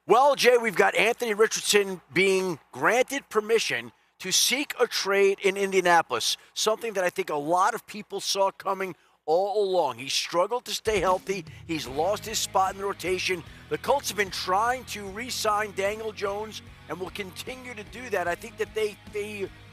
Well, Jay, we've got Anthony Richardson being granted permission to seek a trade in Indianapolis, something that I think a lot of people saw coming all along. He struggled to stay healthy. He's lost his spot in the rotation. The Colts have been trying to re-sign Daniel Jones and will continue to do that. I think that they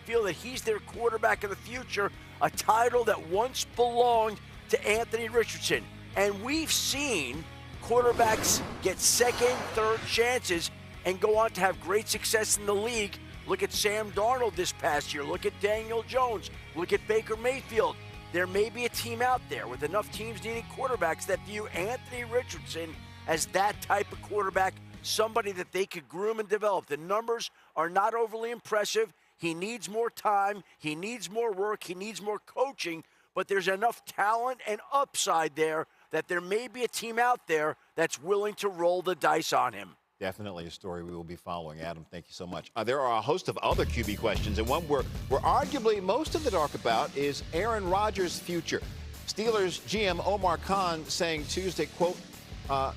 feel that he's their quarterback of the future, a title that once belonged to Anthony Richardson. And we've seen quarterbacks get second, third chances and go on to have great success in the league. Look at Sam Darnold this past year. Look at Daniel Jones. Look at Baker Mayfield. There may be a team out there with enough teams needing quarterbacks that view Anthony Richardson as that type of quarterback, somebody that they could groom and develop. The numbers are not overly impressive. He needs more time. He needs more work. He needs more coaching. But there's enough talent and upside there that there may be a team out there that's willing to roll the dice on him. Definitely a story we will be following. Adam, thank you so much. There are a host of other QB questions, and one we're arguably most of the talk about is Aaron Rodgers' future. Steelers GM Omar Khan saying Tuesday, quote,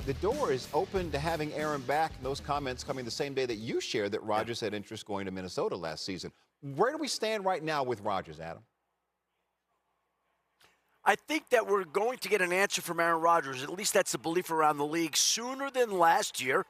the door is open to having Aaron back. And those comments coming the same day that you shared that Rodgers had interest going to Minnesota last season. Where do we stand right now with Rodgers, Adam? I think that we're going to get an answer from Aaron Rodgers. At least that's the belief around the league, sooner than last year.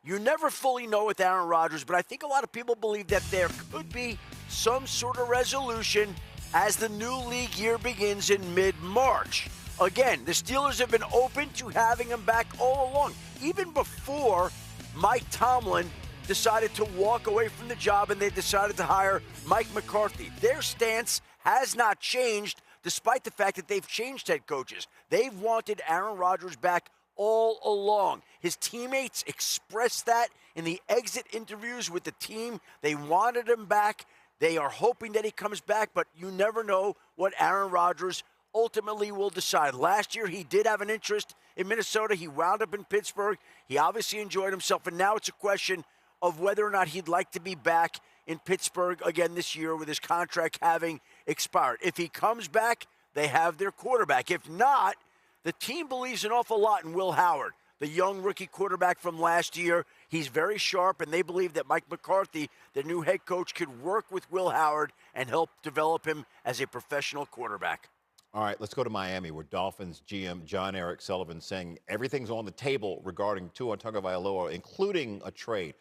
You never fully know with Aaron Rodgers, but I think a lot of people believe that there could be some sort of resolution as the new league year begins in mid-March. Again, the Steelers have been open to having him back all along, even before Mike Tomlin decided to walk away from the job and they decided to hire Mike McCarthy. Their stance has not changed, despite the fact that they've changed head coaches. They've wanted Aaron Rodgers back all along. His teammates expressed that in the exit interviews with the team. They wanted him back. They are hoping that he comes back, but you never know what Aaron Rodgers ultimately will decide. Last year, he did have an interest in Minnesota. He wound up in Pittsburgh. He obviously enjoyed himself, and now it's a question of whether or not he'd like to be back in Pittsburgh again this year with his contract having expired. If he comes back, they have their quarterback. If not, the team believes an awful lot in Will Howard, the young rookie quarterback from last year. He's very sharp, and they believe that Mike McCarthy, the new head coach, could work with Will Howard and help develop him as a professional quarterback. All right, let's go to Miami, where Dolphins GM John Eric Sullivan saying everything's on the table regarding Tua Tagovailoa, including a trade.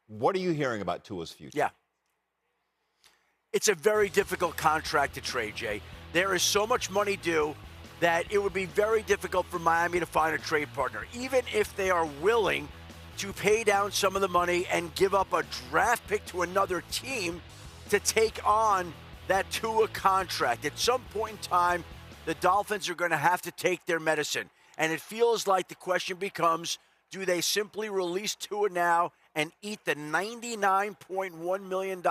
What are you hearing about Tua's future? Yeah. It's a very difficult contract to trade, Jay. There is so much money due that it would be very difficult for Miami to find a trade partner, even if they are willing to pay down some of the money and give up a draft pick to another team to take on that Tua contract. At some point in time, the Dolphins are going to have to take their medicine. And it feels like the question becomes, do they simply release Tua now and eat the $99.1 million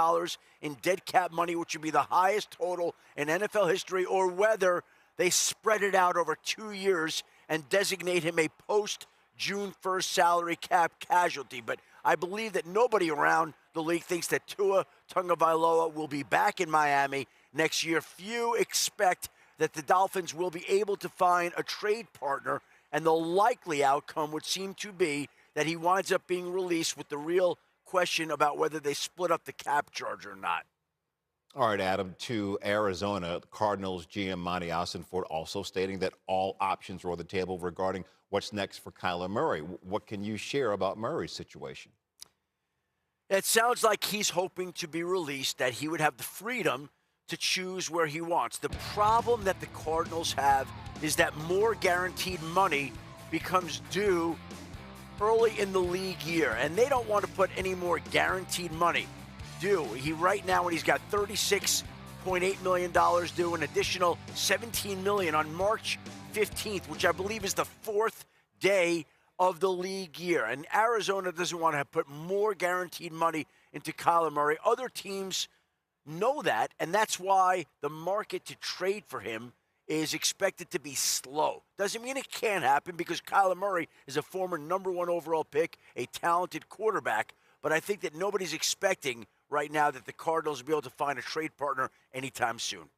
in dead cap money, which would be the highest total in NFL history, or whether they spread it out over 2 years and designate him a post-June 1st salary cap casualty. But I believe that nobody around the league thinks that Tua Tagovailoa will be back in Miami next year. Few expect that the Dolphins will be able to find a trade partner, and the likely outcome would seem to be that he winds up being released, with the real question about whether they split up the cap charge or not. All right, Adam, to Arizona, Cardinals GM Monty Ossenfort also stating that all options are on the table regarding what's next for Kyler Murray. What can you share about Murray's situation? It sounds like he's hoping to be released, that he would have the freedom to choose where he wants. The problem that the Cardinals have is that more guaranteed money becomes due early in the league year, and they don't want to put any more guaranteed money due. Right now, when he's got $36.8 million due, an additional $17 million on March 15th, which I believe is the fourth day of the league year. And Arizona doesn't want to put more guaranteed money into Kyler Murray. Other teams know that, and that's why the market to trade for him is expected to be slow. Doesn't mean it can't happen, because Kyler Murray is a former #1 overall pick, a talented quarterback. But I think that nobody's expecting right now that the Cardinals will be able to find a trade partner anytime soon.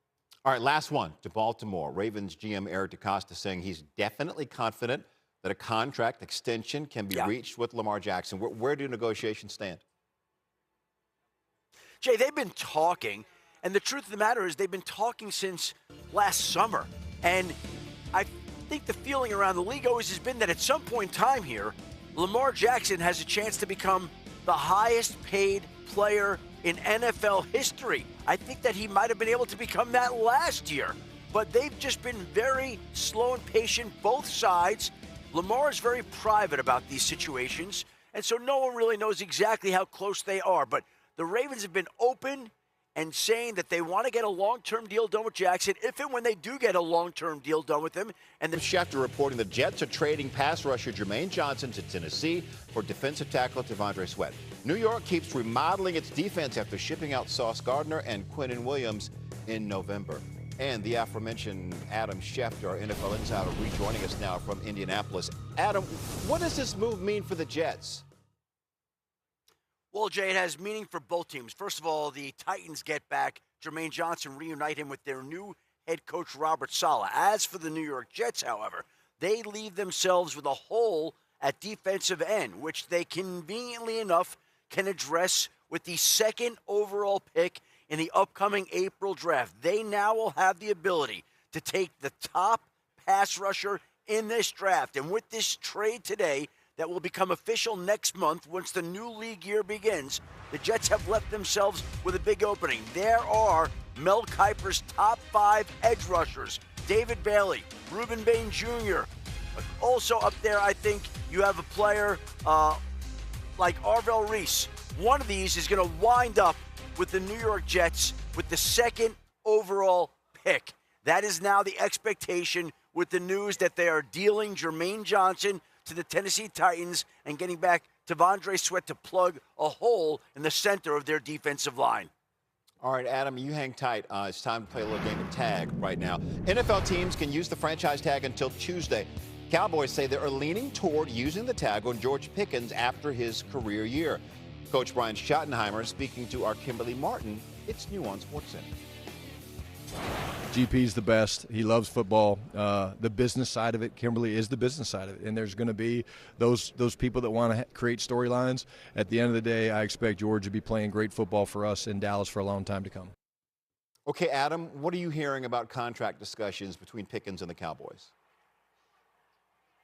All right, last one to Baltimore. Ravens GM Eric DeCosta saying he's definitely confident that a contract extension can be reached with Lamar Jackson. Where do negotiations stand? Jay, they've been talking, and the truth of the matter is they've been talking since last summer. And I think the feeling around the league always has been that at some point in time here, Lamar Jackson has a chance to become the highest paid player in NFL history. I think that he might have been able to become that last year, but they've just been very slow and patient, both sides. Lamar is very private about these situations, and so no one really knows exactly how close they are. But the Ravens have been open and saying that they want to get a long-term deal done with Jackson if and when they do get a long-term deal done with him. And the Schefter reporting the Jets are trading pass rusher Jermaine Johnson to Tennessee for defensive tackle Devondre Sweat. New York keeps remodeling its defense after shipping out Sauce Gardner and Quinnen Williams in November. And the aforementioned Adam Schefter, our NFL insider, rejoining us now from Indianapolis. Adam, what does this move mean for the Jets? Well, Jay, it has meaning for both teams. First of all, the Titans get back Jermaine Johnson, reunite him with their new head coach, Robert Saleh. As for the New York Jets, however, they leave themselves with a hole at defensive end, which they conveniently enough can address with the second overall pick in the upcoming April draft. They now will have the ability to take the top pass rusher in this draft. And with this trade today, that will become official next month once the new league year begins, the Jets have left themselves with a big opening. There are Mel Kiper's top 5 edge rushers, David Bailey, Reuben Bain Jr. Also up there, I think you have a player like Arvell Reese. One of these is going to wind up with the New York Jets with the second overall pick. That is now the expectation with the news that they are dealing Jermaine Johnson to the Tennessee Titans and getting back Devondre Sweat to plug a hole in the center of their defensive line. All right, Adam, you hang tight. It's time to play a little game of tag right now. NFL teams can use the franchise tag until Tuesday. Cowboys say they are leaning toward using the tag on George Pickens after his career year. Coach Brian Schottenheimer speaking to our Kimberly Martin. It's New on SportsCenter. GP's the best. He loves football. The business side of it, Kimberly, is the business side of it. And there's going to be those people that want to create storylines. At the end of the day, I expect George to be playing great football for us in Dallas for a long time to come. Okay, Adam, what are you hearing about contract discussions between Pickens and the Cowboys?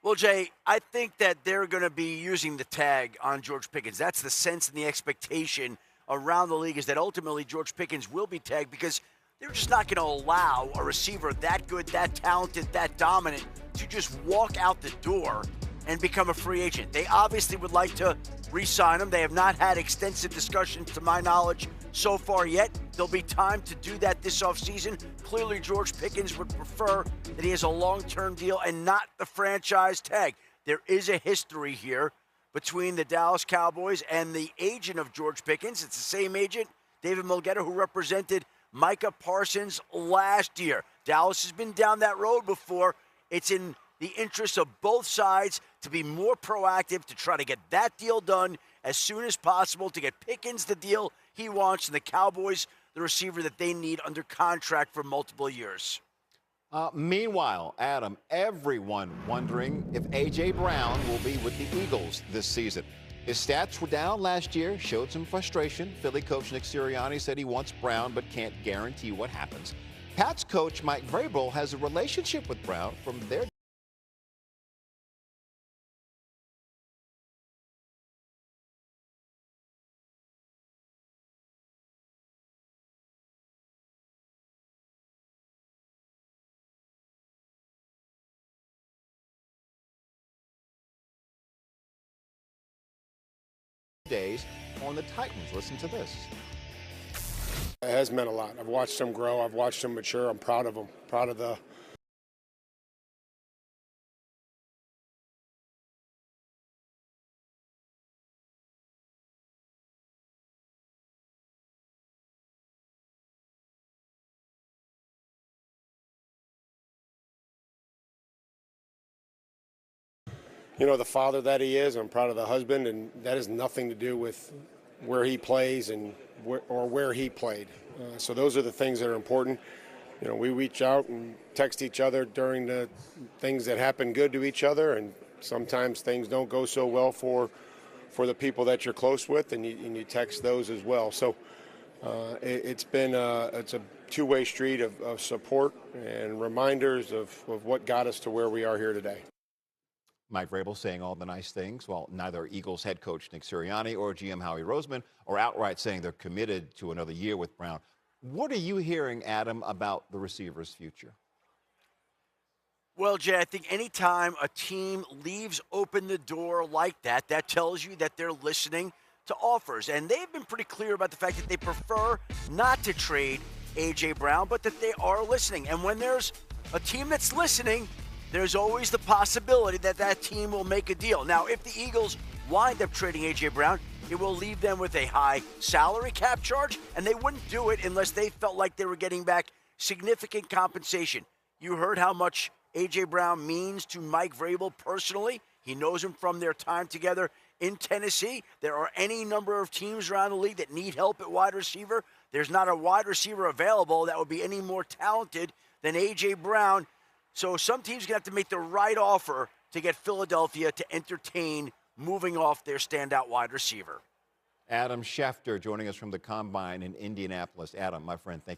Well, Jay, I think that they're going to be using the tag on George Pickens. That's the sense and the expectation around the league, is that ultimately George Pickens will be tagged, because they're just not going to allow a receiver that good, that talented, that dominant to just walk out the door and become a free agent. They obviously would like to re-sign him. They have not had extensive discussions, to my knowledge, so far yet. There'll be time to do that this offseason. Clearly, George Pickens would prefer that he has a long-term deal and not the franchise tag. There is a history here between the Dallas Cowboys and the agent of George Pickens. It's the same agent, David Mulgeta, who represented Micah Parsons last year. Dallas has been down that road before. It's in the interest of both sides to be more proactive, to try to get that deal done as soon as possible, to get Pickens the deal he wants, and the Cowboys the receiver that they need under contract for multiple years. Meanwhile, Adam, everyone wondering if A.J. Brown will be with the Eagles this season. His stats were down last year, showed some frustration. Philly coach Nick Sirianni said he wants Brown but can't guarantee what happens. Pats coach Mike Vrabel has a relationship with Brown from their days on the Titans. Listen to this. It has meant a lot. I've watched him grow. I've watched him mature. I'm proud of him. Proud of the the father that he is. I'm proud of the husband, and that has nothing to do with where he plays and where he played. So those are the things that are important. We reach out and text each other during the things that happen good to each other, and sometimes things don't go so well for the people that you're close with, and you text those as well. So it's a two-way street of support and reminders of what got us to where we are here today. Mike Vrabel saying all the nice things, while neither Eagles head coach Nick Sirianni or GM Howie Roseman are outright saying they're committed to another year with Brown. What are you hearing, Adam, about the receiver's future? Well, Jay, I think anytime a team leaves open the door like that, that tells you that they're listening to offers. And they've been pretty clear about the fact that they prefer not to trade A.J. Brown, but that they are listening. And when there's a team that's listening, there's always the possibility that that team will make a deal. Now, if the Eagles wind up trading A.J. Brown, it will leave them with a high salary cap charge, and they wouldn't do it unless they felt like they were getting back significant compensation. You heard how much A.J. Brown means to Mike Vrabel personally. He knows him from their time together in Tennessee. There are any number of teams around the league that need help at wide receiver. There's not a wide receiver available that would be any more talented than A.J. Brown. So some teams are going to have to make the right offer to get Philadelphia to entertain moving off their standout wide receiver. Adam Schefter joining us from the Combine in Indianapolis. Adam, my friend, thank you